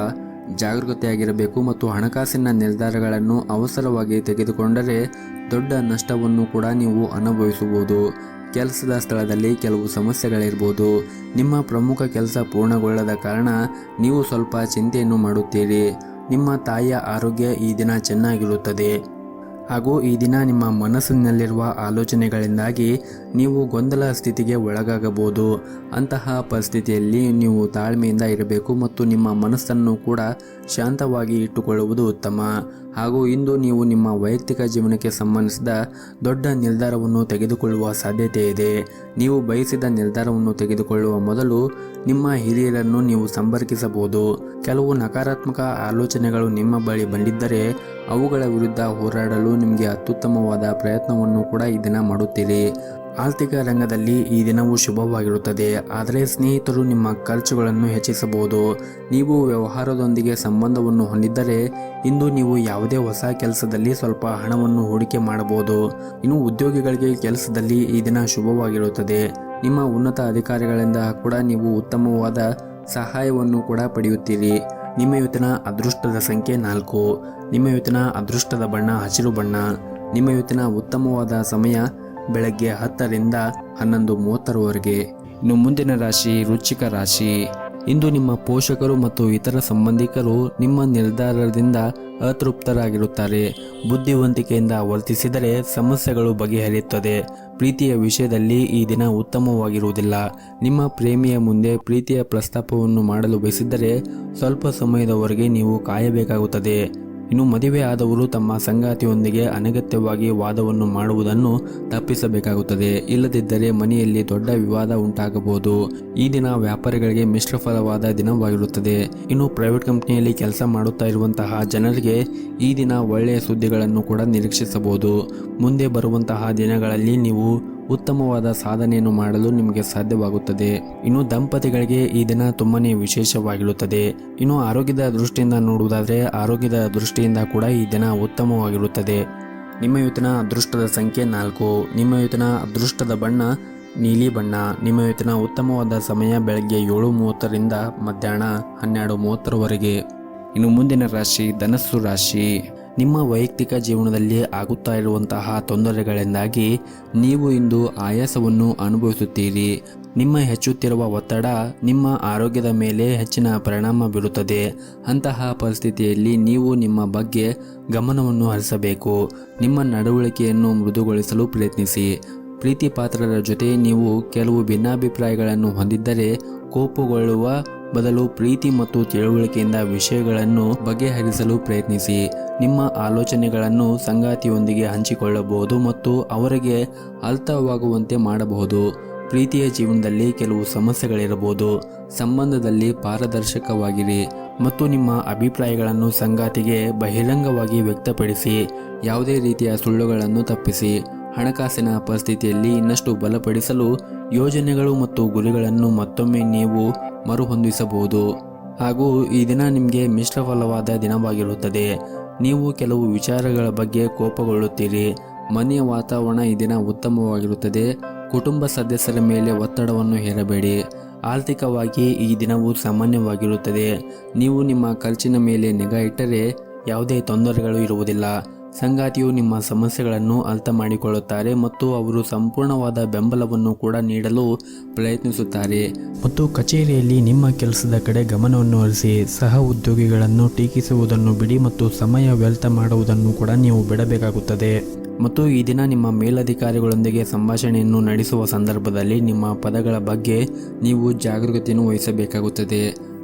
ಜಾಗರೂಕತೆಯಾಗಿರಬೇಕು ಮತ್ತು ಹಣಕಾಸಿನ ನಿರ್ಧಾರಗಳನ್ನು ಅವಸರವಾಗಿ ತೆಗೆದುಕೊಂಡರೆ ದೊಡ್ಡ ನಷ್ಟವನ್ನು ಕೂಡ ನೀವು ಅನುಭವಿಸಬಹುದು. ಕೆಲಸದ ಸ್ಥಳದಲ್ಲಿ ಕೆಲವು ಸಮಸ್ಯೆಗಳಿರ್ಬೋದು. ನಿಮ್ಮ ಪ್ರಮುಖ ಕೆಲಸ ಪೂರ್ಣಗೊಳ್ಳದ ಕಾರಣ ನೀವು ಸ್ವಲ್ಪ ಚಿಂತೆಯನ್ನು ಮಾಡುತ್ತೀರಿ. ನಿಮ್ಮ ತಾಯಿಯ ಆರೋಗ್ಯ ಈ ದಿನ ಚೆನ್ನಾಗಿರುತ್ತದೆ. ಹಾಗೂ ಈ ದಿನ ನಿಮ್ಮ ಮನಸ್ಸಿನಲ್ಲಿರುವ ಆಲೋಚನೆಗಳಿಂದಾಗಿ ನೀವು ಗೊಂದಲ ಸ್ಥಿತಿಗೆ ಒಳಗಾಗಬಹುದು. ಅಂತಹ ಪರಿಸ್ಥಿತಿಯಲ್ಲಿ ನೀವು ತಾಳ್ಮೆಯಿಂದ ಇರಬೇಕು ಮತ್ತು ನಿಮ್ಮ ಮನಸ್ಸನ್ನು ಕೂಡ ಶಾಂತವಾಗಿ ಇಟ್ಟುಕೊಳ್ಳುವುದು ಉತ್ತಮ. ಹಾಗೂ ಇಂದು ನೀವು ನಿಮ್ಮ ವೈಯಕ್ತಿಕ ಜೀವನಕ್ಕೆ ಸಂಬಂಧಿಸಿದ ದೊಡ್ಡ ನಿರ್ಧಾರವನ್ನು ತೆಗೆದುಕೊಳ್ಳುವ ಸಾಧ್ಯತೆ ಇದೆ. ನೀವು ಬಯಸಿದ ನಿರ್ಧಾರವನ್ನು ತೆಗೆದುಕೊಳ್ಳುವ ಮೊದಲು ನಿಮ್ಮ ಹಿರಿಯರನ್ನು ನೀವು ಸಂಪರ್ಕಿಸಬಹುದು. ಕೆಲವು ನಕಾರಾತ್ಮಕ ಆಲೋಚನೆಗಳು ನಿಮ್ಮ ಬಳಿ ಬಂದಿದ್ದರೆ ಅವುಗಳ ವಿರುದ್ಧ ಹೋರಾಡಲು ನಿಮಗೆ ಅತ್ಯುತ್ತಮವಾದ ಪ್ರಯತ್ನವನ್ನು ಕೂಡ ಈ ದಿನ ಮಾಡುತ್ತೀರಿ. ಆರ್ಥಿಕ ರಂಗದಲ್ಲಿ ಈ ದಿನವೂ ಶುಭವಾಗಿರುತ್ತದೆ. ಆದರೆ ಸ್ನೇಹಿತರು ನಿಮ್ಮ ಖರ್ಚುಗಳನ್ನು ಹೆಚ್ಚಿಸಬಹುದು. ನೀವು ವ್ಯವಹಾರದೊಂದಿಗೆ ಸಂಬಂಧವನ್ನು ಹೊಂದಿದ್ದರೆ ಇಂದು ನೀವು ಯಾವುದೇ ಹೊಸ ಕೆಲಸದಲ್ಲಿ ಸ್ವಲ್ಪ ಹಣವನ್ನು ಹೂಡಿಕೆ ಮಾಡಬಹುದು. ಇನ್ನು ಉದ್ಯೋಗಿಗಳಿಗೆ ಕೆಲಸದಲ್ಲಿ ಈ ದಿನ ಶುಭವಾಗಿರುತ್ತದೆ. ನಿಮ್ಮ ಉನ್ನತ ಅಧಿಕಾರಿಗಳಿಂದ ಕೂಡ ನೀವು ಉತ್ತಮವಾದ ಸಹಾಯವನ್ನು ಕೂಡ ಪಡೆಯುತ್ತೀರಿ. ನಿಮ್ಮ ಇವತ್ತಿನ ಅದೃಷ್ಟದ ಸಂಖ್ಯೆ 4. ನಿಮ್ಮ ಇವತ್ತಿನ ಅದೃಷ್ಟದ ಬಣ್ಣ ಹಸಿರು ಬಣ್ಣ. ನಿಮ್ಮ ಇವತ್ತಿನ ಉತ್ತಮವಾದ ಸಮಯ ಬೆಳಗ್ಗೆ 10ರಿಂದ 11:30ವರೆಗೆ. ಇನ್ನು ಮುಂದಿನ ರಾಶಿ ವೃಶ್ಚಿಕ ರಾಶಿ. ಇಂದು ನಿಮ್ಮ ಪೋಷಕರು ಮತ್ತು ಇತರ ಸಂಬಂಧಿಕರು ನಿಮ್ಮ ನಿರ್ಧಾರದಿಂದ ಅತೃಪ್ತರಾಗಿರುತ್ತಾರೆ. ಬುದ್ಧಿವಂತಿಕೆಯಿಂದ ವರ್ತಿಸಿದರೆ ಸಮಸ್ಯೆಗಳು ಬಗೆಹರಿಯುತ್ತದೆ. ಪ್ರೀತಿಯ ವಿಷಯದಲ್ಲಿ ಈ ದಿನ ಉತ್ತಮವಾಗಿರುವುದಿಲ್ಲ. ನಿಮ್ಮ ಪ್ರೇಮಿಯ ಮುಂದೆ ಪ್ರೀತಿಯ ಪ್ರಸ್ತಾಪವನ್ನು ಮಾಡಲು ಬಯಸಿದ್ದರೆ ಸ್ವಲ್ಪ ಸಮಯದವರೆಗೆ ನೀವು ಕಾಯಬೇಕಾಗುತ್ತದೆ. ಇನ್ನು ಮದುವೆ ಆದವರು ತಮ್ಮ ಸಂಗಾತಿಯೊಂದಿಗೆ ಅನಗತ್ಯವಾಗಿ ವಾದವನ್ನು ಮಾಡುವುದನ್ನು ತಪ್ಪಿಸಬೇಕಾಗುತ್ತದೆ. ಇಲ್ಲದಿದ್ದರೆ ಮನೆಯಲ್ಲಿ ದೊಡ್ಡ ವಿವಾದ ಉಂಟಾಗಬಹುದು. ಈ ದಿನ ವ್ಯಾಪಾರಿಗಳಿಗೆ ಮಿಶ್ರ ಫಲವಾದ ದಿನವಾಗಿರುತ್ತದೆ. ಇನ್ನು ಪ್ರೈವೇಟ್ ಕಂಪನಿಯಲ್ಲಿ ಕೆಲಸ ಮಾಡುತ್ತಾ ಇರುವಂತಹ ಜನರಿಗೆ ಈ ದಿನ ಒಳ್ಳೆಯ ಸುದ್ದಿಗಳನ್ನು ಕೂಡ ನಿರೀಕ್ಷಿಸಬಹುದು. ಮುಂದೆ ಬರುವಂತಹ ದಿನಗಳಲ್ಲಿ ನೀವು ಉತ್ತಮವಾದ ಸಾಧನೆಯನ್ನು ಮಾಡಲು ನಿಮಗೆ ಸಾಧ್ಯವಾಗುತ್ತದೆ. ಇನ್ನು ದಂಪತಿಗಳಿಗೆ ಈ ದಿನ ತುಂಬಾನೇ ವಿಶೇಷವಾಗಿರುತ್ತದೆ. ಇನ್ನು ಆರೋಗ್ಯದ ದೃಷ್ಟಿಯಿಂದ ನೋಡುವುದಾದರೆ ಆರೋಗ್ಯದ ದೃಷ್ಟಿಯಿಂದ ಕೂಡ ಈ ದಿನ ಉತ್ತಮವಾಗಿರುತ್ತದೆ. ನಿಮ್ಮ ಇವತ್ತಿನ ಅದೃಷ್ಟದ ಸಂಖ್ಯೆ 4. ನಿಮ್ಮ ಇವತ್ತಿನ ಅದೃಷ್ಟದ ಬಣ್ಣ ನೀಲಿ ಬಣ್ಣ. ನಿಮ್ಮ ಇವತ್ತಿನ ಉತ್ತಮವಾದ ಸಮಯ ಬೆಳಗ್ಗೆ 7:30ರಿಂದ ಮಧ್ಯಾಹ್ನ 12:30ವರೆಗೆ. ಇನ್ನು ಮುಂದಿನ ರಾಶಿ ಧನಸ್ಸು ರಾಶಿ. ನಿಮ್ಮ ವೈಯಕ್ತಿಕ ಜೀವನದಲ್ಲಿ ಆಗುತ್ತಾ ಇರುವಂತಹ ತೊಂದರೆಗಳಿಂದಾಗಿ ನೀವು ಇಂದು ಆಯಾಸವನ್ನು ಅನುಭವಿಸುತ್ತೀರಿ. ನಿಮ್ಮ ಹೆಚ್ಚುತ್ತಿರುವ ಒತ್ತಡ ನಿಮ್ಮ ಆರೋಗ್ಯದ ಮೇಲೆ ಹೆಚ್ಚಿನ ಪರಿಣಾಮ ಬೀರುತ್ತದೆ. ಅಂತಹ ಪರಿಸ್ಥಿತಿಯಲ್ಲಿ ನೀವು ನಿಮ್ಮ ಬಗ್ಗೆ ಗಮನವನ್ನು ಹರಿಸಬೇಕು. ನಿಮ್ಮ ನಡವಳಿಕೆಯನ್ನು ಮೃದುಗೊಳಿಸಲು ಪ್ರಯತ್ನಿಸಿ. ಪ್ರೀತಿ ಪಾತ್ರರ ಜೊತೆ ನೀವು ಕೆಲವು ಭಿನ್ನಾಭಿಪ್ರಾಯಗಳನ್ನು ಹೊಂದಿದ್ದರೆ ಕೋಪಗೊಳ್ಳುವ ಬದಲು ಪ್ರೀತಿ ಮತ್ತು ತಿಳುವಳಿಕೆಯಿಂದ ವಿಷಯಗಳನ್ನು ಬಗೆಹರಿಸಲು ಪ್ರಯತ್ನಿಸಿ. ನಿಮ್ಮ ಆಲೋಚನೆಗಳನ್ನು ಸಂಗಾತಿಯೊಂದಿಗೆ ಹಂಚಿಕೊಳ್ಳಬಹುದು ಮತ್ತು ಅವರಿಗೆ ಅರ್ಥವಾಗುವಂತೆ ಮಾಡಬಹುದು. ಪ್ರೀತಿಯ ಜೀವನದಲ್ಲಿ ಕೆಲವು ಸಮಸ್ಯೆಗಳಿರಬಹುದು. ಸಂಬಂಧದಲ್ಲಿ ಪಾರದರ್ಶಕವಾಗಿರಿ ಮತ್ತು ನಿಮ್ಮ ಅಭಿಪ್ರಾಯಗಳನ್ನು ಸಂಗಾತಿಗೆ ಬಹಿರಂಗವಾಗಿ ವ್ಯಕ್ತಪಡಿಸಿ. ಯಾವುದೇ ರೀತಿಯ ಸುಳ್ಳುಗಳನ್ನು ತಪ್ಪಿಸಿ. ಹಣಕಾಸಿನ ಪರಿಸ್ಥಿತಿಯಲ್ಲಿ ಇನ್ನಷ್ಟು ಬಲಪಡಿಸಲು ಯೋಜನೆಗಳು ಮತ್ತು ಗುರಿಗಳನ್ನು ಮತ್ತೊಮ್ಮೆ ನೀವು ಮರುಹೊಂದಿಸಬಹುದು. ಹಾಗೂ ಈ ದಿನ ನಿಮಗೆ ಮಿಶ್ರಫಲವಾದ ದಿನವಾಗಿರುತ್ತದೆ. ನೀವು ಕೆಲವು ವಿಚಾರಗಳ ಬಗ್ಗೆ ಕೋಪಗೊಳ್ಳುತ್ತೀರಿ. ಮನೆಯ ವಾತಾವರಣ ಈ ದಿನ ಉತ್ತಮವಾಗಿರುತ್ತದೆ. ಕುಟುಂಬ ಸದಸ್ಯರ ಮೇಲೆ ಒತ್ತಡವನ್ನು ಹೇರಬೇಡಿ. ಆರ್ಥಿಕವಾಗಿ ಈ ದಿನವು ಸಾಮಾನ್ಯವಾಗಿರುತ್ತದೆ. ನೀವು ನಿಮ್ಮ ಖರ್ಚಿನ ಮೇಲೆ ನಿಗಾ ಇಟ್ಟರೆ ಯಾವುದೇ ತೊಂದರೆಗಳು ಇರುವುದಿಲ್ಲ. ಸಂಗಾತಿಯು ನಿಮ್ಮ ಸಮಸ್ಯೆಗಳನ್ನು ಅರ್ಥ ಮಾಡಿಕೊಳ್ಳುತ್ತಾರೆ ಮತ್ತು ಅವರು ಸಂಪೂರ್ಣವಾದ ಬೆಂಬಲವನ್ನು ಕೂಡ ನೀಡಲು ಪ್ರಯತ್ನಿಸುತ್ತಾರೆ. ಮತ್ತು ಕಚೇರಿಯಲ್ಲಿ ನಿಮ್ಮ ಕೆಲಸದ ಕಡೆ ಗಮನವನ್ನು ಹರಿಸಿ. ಸಹ ಉದ್ಯೋಗಿಗಳನ್ನು ಟೀಕಿಸುವುದನ್ನು ಬಿಡಿ ಮತ್ತು ಸಮಯ ವ್ಯರ್ಥ ಮಾಡುವುದನ್ನು ಕೂಡ ನೀವು ಬಿಡಬೇಕಾಗುತ್ತದೆ. ಮತ್ತು ಈ ದಿನ ನಿಮ್ಮ ಮೇಲಧಿಕಾರಿಗಳೊಂದಿಗೆ ಸಂಭಾಷಣೆಯನ್ನು ನಡೆಸುವ ಸಂದರ್ಭದಲ್ಲಿ ನಿಮ್ಮ ಪದಗಳ ಬಗ್ಗೆ ನೀವು ಜಾಗರೂಕತೆಯನ್ನು ವಹಿಸಬೇಕಾಗುತ್ತದೆ.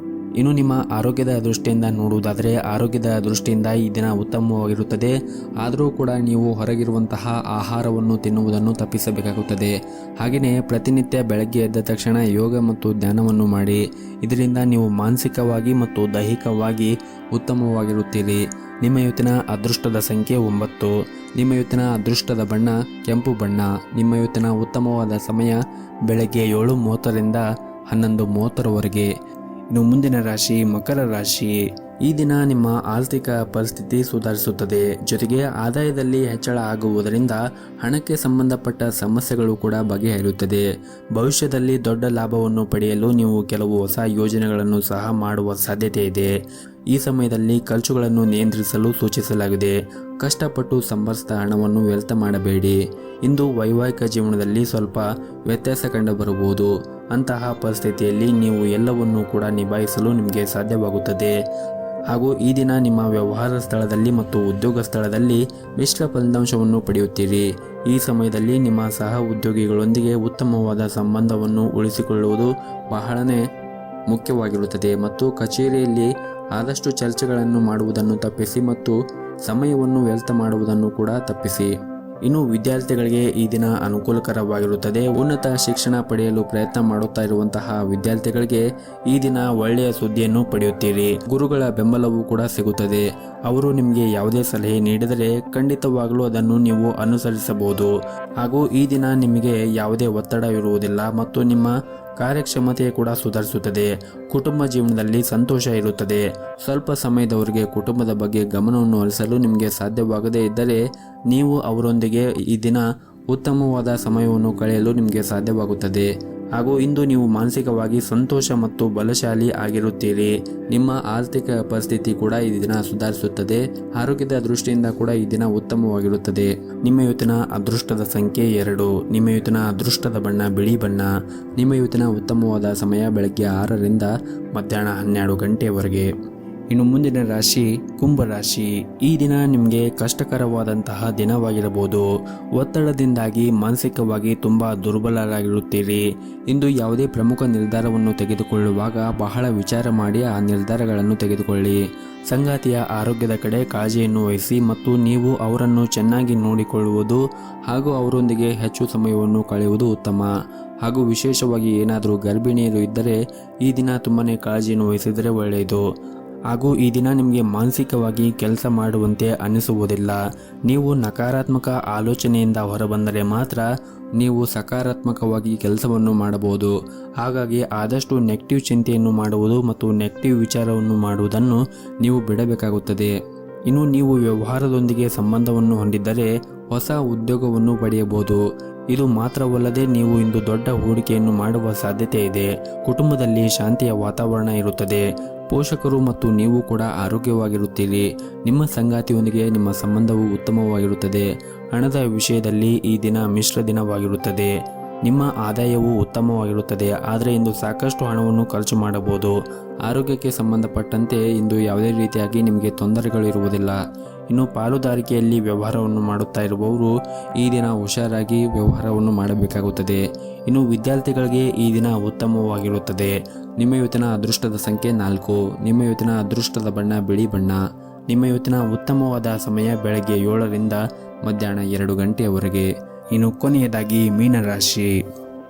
ಇನ್ನು ನಿಮ್ಮ ಆರೋಗ್ಯದ ದೃಷ್ಟಿಯಿಂದ ನೋಡುವುದಾದರೆ ಆರೋಗ್ಯದ ದೃಷ್ಟಿಯಿಂದ ಈ ದಿನ ಉತ್ತಮವಾಗಿರುತ್ತದೆ. ಆದರೂ ಕೂಡ ನೀವು ಹೊರಗಿರುವಂತಹ ಆಹಾರವನ್ನು ತಿನ್ನುವುದನ್ನು ತಪ್ಪಿಸಬೇಕಾಗುತ್ತದೆ. ಹಾಗೆಯೇ ಪ್ರತಿನಿತ್ಯ ಬೆಳಗ್ಗೆ ಎದ್ದ ತಕ್ಷಣ ಯೋಗ ಮತ್ತು ಧ್ಯಾನವನ್ನು ಮಾಡಿ. ಇದರಿಂದ ನೀವು ಮಾನಸಿಕವಾಗಿ ಮತ್ತು ದೈಹಿಕವಾಗಿ ಉತ್ತಮವಾಗಿರುತ್ತೀರಿ. ನಿಮ್ಮ ಇವತ್ತಿನ ಅದೃಷ್ಟದ ಸಂಖ್ಯೆ 9. ನಿಮ್ಮ ಇವತ್ತಿನ ಅದೃಷ್ಟದ ಬಣ್ಣ ಕೆಂಪು ಬಣ್ಣ. ನಿಮ್ಮ ಇವತ್ತಿನ ಉತ್ತಮವಾದ ಸಮಯ ಬೆಳಗ್ಗೆ 7:30ರಿಂದ 11:30ರವರೆಗೆ. ಇನ್ನು ಮುಂದಿನ ರಾಶಿ ಮಕರ ರಾಶಿ. ಈ ದಿನ ನಿಮ್ಮ ಆರ್ಥಿಕ ಪರಿಸ್ಥಿತಿ ಸುಧಾರಿಸುತ್ತದೆ. ಜೊತೆಗೆ ಆದಾಯದಲ್ಲಿ ಹೆಚ್ಚಳ ಆಗುವುದರಿಂದ ಹಣಕ್ಕೆ ಸಂಬಂಧಪಟ್ಟ ಸಮಸ್ಯೆಗಳು ಕೂಡ ಬಗೆಹರಿಯುತ್ತದೆ. ಭವಿಷ್ಯದಲ್ಲಿ ದೊಡ್ಡ ಲಾಭವನ್ನು ಪಡೆಯಲು ನೀವು ಕೆಲವು ಹೊಸ ಯೋಜನೆಗಳನ್ನು ಸಹ ಮಾಡುವ ಸಾಧ್ಯತೆ ಇದೆ. ಈ ಸಮಯದಲ್ಲಿ ಖರ್ಚುಗಳನ್ನು ನಿಯಂತ್ರಿಸಲು ಸೂಚಿಸಲಾಗಿದೆ. ಕಷ್ಟಪಟ್ಟು ಸಂಪಾದಿಸಿದ ಹಣವನ್ನು ವ್ಯರ್ಥ ಮಾಡಬೇಡಿ. ಇಂದು ವೈವಾಹಿಕ ಜೀವನದಲ್ಲಿ ಸ್ವಲ್ಪ ವ್ಯತ್ಯಾಸ ಕಂಡುಬರಬಹುದು. ಅಂತಹ ಪರಿಸ್ಥಿತಿಯಲ್ಲಿ ನೀವು ಎಲ್ಲವನ್ನೂ ಕೂಡ ನಿಭಾಯಿಸಲು ನಿಮಗೆ ಸಾಧ್ಯವಾಗುತ್ತದೆ. ಹಾಗೂ ಈ ದಿನ ನಿಮ್ಮ ವ್ಯವಹಾರ ಸ್ಥಳದಲ್ಲಿ ಮತ್ತು ಉದ್ಯೋಗ ಸ್ಥಳದಲ್ಲಿ ಮಿಶ್ರ ಫಲಿತಾಂಶವನ್ನು ಪಡೆಯುತ್ತೀರಿ. ಈ ಸಮಯದಲ್ಲಿ ನಿಮ್ಮ ಸಹ ಉದ್ಯೋಗಿಗಳೊಂದಿಗೆ ಉತ್ತಮವಾದ ಸಂಬಂಧವನ್ನು ಉಳಿಸಿಕೊಳ್ಳುವುದು ಬಹಳನೇ ಮುಖ್ಯವಾಗಿರುತ್ತದೆ. ಮತ್ತು ಕಚೇರಿಯಲ್ಲಿ ಆದಷ್ಟು ಚರ್ಚೆಗಳನ್ನು ಮಾಡುವುದನ್ನು ತಪ್ಪಿಸಿ ಮತ್ತು ಸಮಯವನ್ನು ವ್ಯರ್ಥ ಮಾಡುವುದನ್ನು ಕೂಡ ತಪ್ಪಿಸಿ. ಇನ್ನು ವಿದ್ಯಾರ್ಥಿಗಳಿಗೆ ಈ ದಿನ ಅನುಕೂಲಕರವಾಗಿರುತ್ತದೆ. ಉನ್ನತ ಶಿಕ್ಷಣ ಪಡೆಯಲು ಪ್ರಯತ್ನ ಮಾಡುತ್ತಾ ಇರುವಂತಹ ವಿದ್ಯಾರ್ಥಿಗಳಿಗೆ ಈ ದಿನ ಒಳ್ಳೆಯ ಸುದ್ದಿಯನ್ನು ಪಡೆಯುತ್ತೀರಿ. ಗುರುಗಳ ಬೆಂಬಲವೂ ಕೂಡ ಸಿಗುತ್ತದೆ. ಅವರು ನಿಮಗೆ ಯಾವುದೇ ಸಲಹೆ ನೀಡಿದರೆ ಖಂಡಿತವಾಗಲೂ ಅದನ್ನು ನೀವು ಅನುಸರಿಸಬಹುದು. ಹಾಗೂ ಈ ದಿನ ನಿಮಗೆ ಯಾವುದೇ ಒತ್ತಡ ಇರುವುದಿಲ್ಲ ಮತ್ತು ನಿಮ್ಮ ಕಾರ್ಯಕ್ಷಮತೆ ಕೂಡ ಸುಧಾರಿಸುತ್ತದೆ. ಕುಟುಂಬ ಜೀವನದಲ್ಲಿ ಸಂತೋಷ ಇರುತ್ತದೆ. ಸ್ವಲ್ಪ ಸಮಯದವರೆಗೆ ಕುಟುಂಬದ ಬಗ್ಗೆ ಗಮನವನ್ನು ಹರಿಸಲು ನಿಮಗೆ ಸಾಧ್ಯವಾಗದೇ ಇದ್ದರೆ ನೀವು ಅವರೊಂದಿಗೆ ಈ ದಿನ ಉತ್ತಮವಾದ ಸಮಯವನ್ನು ಕಳೆಯಲು ನಿಮಗೆ ಸಾಧ್ಯವಾಗುತ್ತದೆ. ಹಾಗೂ ಇಂದು ನೀವು ಮಾನಸಿಕವಾಗಿ ಸಂತೋಷ ಮತ್ತು ಬಲಶಾಲಿ ಆಗಿರುತ್ತೀರಿ. ನಿಮ್ಮ ಆರ್ಥಿಕ ಪರಿಸ್ಥಿತಿ ಕೂಡ ಈ ದಿನ ಸುಧಾರಿಸುತ್ತದೆ. ಆರೋಗ್ಯದ ದೃಷ್ಟಿಯಿಂದ ಕೂಡ ಈ ದಿನ ಉತ್ತಮವಾಗಿರುತ್ತದೆ. ನಿಮ್ಮ ಇವತ್ತಿನ ಅದೃಷ್ಟದ ಸಂಖ್ಯೆ 2. ನಿಮ್ಮ ಇವತ್ತಿನ ಅದೃಷ್ಟದ ಬಣ್ಣ ಬಿಳಿ ಬಣ್ಣ. ನಿಮ್ಮ ಇವತ್ತಿನ ಉತ್ತಮವಾದ ಸಮಯ ಬೆಳಗ್ಗೆ 6ರಿಂದ ಮಧ್ಯಾಹ್ನ 12 ಗಂಟೆಯವರೆಗೆ. ಇನ್ನು ಮುಂದಿನ ರಾಶಿ ಕುಂಭರಾಶಿ. ಈ ದಿನ ನಿಮಗೆ ಕಷ್ಟಕರವಾದಂತಹ ದಿನವಾಗಿರಬಹುದು. ಒತ್ತಡದಿಂದಾಗಿ ಮಾನಸಿಕವಾಗಿ ತುಂಬ ದುರ್ಬಲರಾಗಿರುತ್ತೀರಿ. ಇಂದು ಯಾವುದೇ ಪ್ರಮುಖ ನಿರ್ಧಾರವನ್ನು ತೆಗೆದುಕೊಳ್ಳುವಾಗ ಬಹಳ ವಿಚಾರ ಮಾಡಿ ಆ ನಿರ್ಧಾರಗಳನ್ನು ತೆಗೆದುಕೊಳ್ಳಿ. ಸಂಗಾತಿಯ ಆರೋಗ್ಯದ ಕಡೆ ಕಾಳಜಿಯನ್ನು ವಹಿಸಿ ಮತ್ತು ನೀವು ಅವರನ್ನು ಚೆನ್ನಾಗಿ ನೋಡಿಕೊಳ್ಳುವುದು ಹಾಗೂ ಅವರೊಂದಿಗೆ ಹೆಚ್ಚು ಸಮಯವನ್ನು ಕಳೆಯುವುದು ಉತ್ತಮ. ಹಾಗೂ ವಿಶೇಷವಾಗಿ ಏನಾದರೂ ಗರ್ಭಿಣಿಯರು ಇದ್ದರೆ ಈ ದಿನ ತುಂಬಾ ಕಾಳಜಿಯನ್ನು ವಹಿಸಿದರೆ ಒಳ್ಳೆಯದು. ಹಾಗೂ ಈ ದಿನ ನಿಮಗೆ ಮಾನಸಿಕವಾಗಿ ಕೆಲಸ ಮಾಡುವಂತೆ ಅನಿಸುವುದಿಲ್ಲ. ನೀವು ನಕಾರಾತ್ಮಕ ಆಲೋಚನೆಯಿಂದ ಹೊರಬಂದರೆ ಮಾತ್ರ ನೀವು ಸಕಾರಾತ್ಮಕವಾಗಿ ಕೆಲಸವನ್ನು ಮಾಡಬಹುದು. ಹಾಗಾಗಿ ಆದಷ್ಟು ನೆಗೆಟಿವ್ ಚಿಂತೆಯನ್ನು ಮಾಡುವುದು ಮತ್ತು ನೆಗೆಟಿವ್ ವಿಚಾರವನ್ನು ಮಾಡುವುದನ್ನು ನೀವು ಬಿಡಬೇಕಾಗುತ್ತದೆ. ಇನ್ನು ನೀವು ವ್ಯವಹಾರದೊಂದಿಗೆ ಸಂಬಂಧವನ್ನು ಹೊಂದಿದ್ದರೆ ಹೊಸ ಉದ್ಯೋಗವನ್ನು ಪಡೆಯಬಹುದು. ಇದು ಮಾತ್ರವಲ್ಲದೆ ನೀವು ಇಂದು ದೊಡ್ಡ ಹೂಡಿಕೆಯನ್ನು ಮಾಡುವ ಸಾಧ್ಯತೆ ಇದೆ. ಕುಟುಂಬದಲ್ಲಿ ಶಾಂತಿಯ ವಾತಾವರಣ ಇರುತ್ತದೆ. ಪೋಷಕರು ಮತ್ತು ನೀವು ಕೂಡ ಆರೋಗ್ಯವಾಗಿರುತ್ತೀರಿ. ನಿಮ್ಮ ಸಂಗಾತಿಯೊಂದಿಗೆ ನಿಮ್ಮ ಸಂಬಂಧವು ಉತ್ತಮವಾಗಿರುತ್ತದೆ. ಹಣದ ವಿಷಯದಲ್ಲಿ ಈ ದಿನ ಮಿಶ್ರ ದಿನವಾಗಿರುತ್ತದೆ. ನಿಮ್ಮ ಆದಾಯವು ಉತ್ತಮವಾಗಿರುತ್ತದೆ, ಆದರೆ ಇಂದು ಸಾಕಷ್ಟು ಹಣವನ್ನು ಖರ್ಚು ಮಾಡಬಹುದು. ಆರೋಗ್ಯಕ್ಕೆ ಸಂಬಂಧಪಟ್ಟಂತೆ ಇಂದು ಯಾವುದೇ ರೀತಿಯಾಗಿ ನಿಮಗೆ ತೊಂದರೆಗಳು ಇರುವುದಿಲ್ಲ. ಇನ್ನು ಪಾಲುದಾರಿಕೆಯಲ್ಲಿ ವ್ಯವಹಾರವನ್ನು ಮಾಡುತ್ತಾ ಇರುವವರು ಈ ದಿನ ಹುಷಾರಾಗಿ ವ್ಯವಹಾರವನ್ನು ಮಾಡಬೇಕಾಗುತ್ತದೆ. ಇನ್ನು ವಿದ್ಯಾರ್ಥಿಗಳಿಗೆ ಈ ದಿನ ಉತ್ತಮವಾಗಿರುತ್ತದೆ. ನಿಮ್ಮ ಇವತ್ತಿನ ಅದೃಷ್ಟದ ಸಂಖ್ಯೆ 4. ನಿಮ್ಮ ಇವತ್ತಿನ ಅದೃಷ್ಟದ ಬಣ್ಣ ಬಿಳಿ ಬಣ್ಣ. ನಿಮ್ಮ ಇವತ್ತಿನ ಉತ್ತಮವಾದ ಸಮಯ ಬೆಳಗ್ಗೆ 7ರಿಂದ ಮಧ್ಯಾಹ್ನ 2 ಗಂಟೆಯವರೆಗೆ. ಇನ್ನು ಕೊನೆಯದಾಗಿ ಮೀನರಾಶಿ.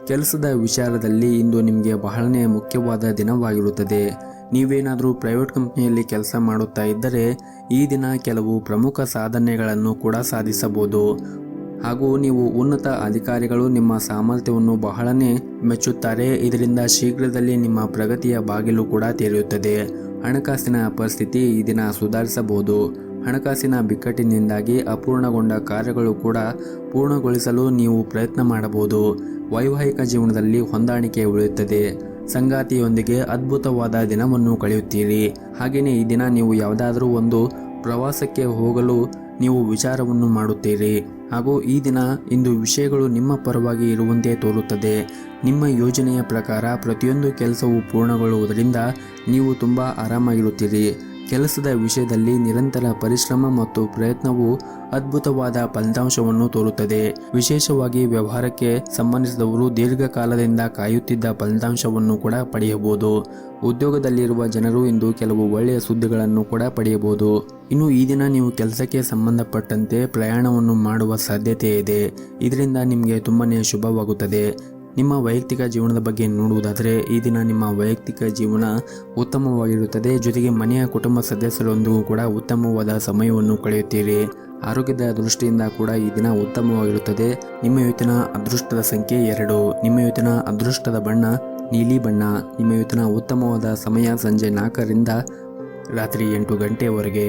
ಕೆಲಸದ ವಿಚಾರದಲ್ಲಿ ಇಂದು ನಿಮಗೆ ಬಹಳನೇ ಮುಖ್ಯವಾದ ದಿನವಾಗಿರುತ್ತದೆ. ನೀವೇನಾದರೂ ಪ್ರೈವೇಟ್ ಕಂಪ್ನಿಯಲ್ಲಿ ಕೆಲಸ ಮಾಡುತ್ತಾ ಇದ್ದರೆ ಈ ದಿನ ಕೆಲವು ಪ್ರಮುಖ ಸಾಧನೆಗಳನ್ನು ಕೂಡ ಸಾಧಿಸಬಹುದು. ಹಾಗೂ ನೀವು ಉನ್ನತ ಅಧಿಕಾರಿಗಳು ನಿಮ್ಮ ಸಾಮರ್ಥ್ಯವನ್ನು ಬಹಳನೇ ಮೆಚ್ಚುತ್ತಾರೆ. ಇದರಿಂದ ಶೀಘ್ರದಲ್ಲಿ ನಿಮ್ಮ ಪ್ರಗತಿಯ ಬಾಗಿಲು ಕೂಡ ತೆರೆಯುತ್ತದೆ. ಹಣಕಾಸಿನ ಪರಿಸ್ಥಿತಿ ಈ ದಿನ ಸುಧಾರಿಸಬಹುದು. ಹಣಕಾಸಿನ ಬಿಕ್ಕಟ್ಟಿನಿಂದಾಗಿ ಅಪೂರ್ಣಗೊಂಡ ಕಾರ್ಯಗಳು ಕೂಡ ಪೂರ್ಣಗೊಳಿಸಲು ನೀವು ಪ್ರಯತ್ನ ಮಾಡಬಹುದು. ವೈವಾಹಿಕ ಜೀವನದಲ್ಲಿ ಹೊಂದಾಣಿಕೆ ಉಳಿಯುತ್ತದೆ. ಸಂಗಾತಿಯೊಂದಿಗೆ ಅದ್ಭುತವಾದ ದಿನವನ್ನು ಕಳೆಯುತ್ತೀರಿ. ಹಾಗೆಯೇ ಈ ದಿನ ನೀವು ಯಾವುದಾದರೂ ಒಂದು ಪ್ರವಾಸಕ್ಕೆ ಹೋಗಲು ನೀವು ವಿಚಾರವನ್ನು ಮಾಡುತ್ತೀರಿ. ಹಾಗೂ ಈ ದಿನ ಇಂದು ವಿಷಯಗಳು ನಿಮ್ಮ ಪರವಾಗಿ ಇರುವಂತೆ ತೋರುತ್ತದೆ. ನಿಮ್ಮ ಯೋಜನೆಯ ಪ್ರಕಾರ ಪ್ರತಿಯೊಂದು ಕೆಲಸವು ಪೂರ್ಣಗೊಳ್ಳುವುದರಿಂದ ನೀವು ತುಂಬ ಆರಾಮಾಗಿರುತ್ತೀರಿ. ಕೆಲಸದ ವಿಷಯದಲ್ಲಿ ನಿರಂತರ ಪರಿಶ್ರಮ ಮತ್ತು ಪ್ರಯತ್ನವು ಅದ್ಭುತವಾದ ಫಲಿತಾಂಶವನ್ನು ತೋರುತ್ತದೆ. ವಿಶೇಷವಾಗಿ ವ್ಯವಹಾರಕ್ಕೆ ಸಂಬಂಧಿಸಿದವರು ದೀರ್ಘಕಾಲದಿಂದ ಕಾಯುತ್ತಿದ್ದ ಫಲಿತಾಂಶವನ್ನು ಕೂಡ ಪಡೆಯಬಹುದು. ಉದ್ಯೋಗದಲ್ಲಿರುವ ಜನರು ಇಂದು ಕೆಲವು ಒಳ್ಳೆಯ ಸುದ್ದಿಗಳನ್ನು ಕೂಡ ಪಡೆಯಬಹುದು. ಇನ್ನು ಈ ದಿನ ನೀವು ಕೆಲಸಕ್ಕೆ ಸಂಬಂಧಪಟ್ಟಂತೆ ಪ್ರಯಾಣವನ್ನು ಮಾಡುವ ಸಾಧ್ಯತೆ ಇದೆ. ಇದರಿಂದ ನಿಮಗೆ ತುಂಬಾನೇ ಶುಭವಾಗುತ್ತದೆ. ನಿಮ್ಮ ವೈಯಕ್ತಿಕ ಜೀವನದ ಬಗ್ಗೆ ನೋಡುವುದಾದರೆ ಈ ದಿನ ನಿಮ್ಮ ವೈಯಕ್ತಿಕ ಜೀವನ ಉತ್ತಮವಾಗಿರುತ್ತದೆ. ಜೊತೆಗೆ ಮನೆಯ ಕುಟುಂಬ ಸದಸ್ಯರೊಂದಿಗೂ ಕೂಡ ಉತ್ತಮವಾದ ಸಮಯವನ್ನು ಕಳೆಯುತ್ತೀರಿ. ಆರೋಗ್ಯದ ದೃಷ್ಟಿಯಿಂದ ಕೂಡ ಈ ದಿನ ಉತ್ತಮವಾಗಿರುತ್ತದೆ. ನಿಮ್ಮ ಇವತ್ತಿನ ಅದೃಷ್ಟದ ಸಂಖ್ಯೆ 2. ನಿಮ್ಮ ಇವತ್ತಿನ ಅದೃಷ್ಟದ ಬಣ್ಣ ನೀಲಿ ಬಣ್ಣ. ನಿಮ್ಮ ಇವತ್ತಿನ ಉತ್ತಮವಾದ ಸಮಯ ಸಂಜೆ 4 ರಿಂದ ರಾತ್ರಿ 8 ಗಂಟೆಯವರೆಗೆ.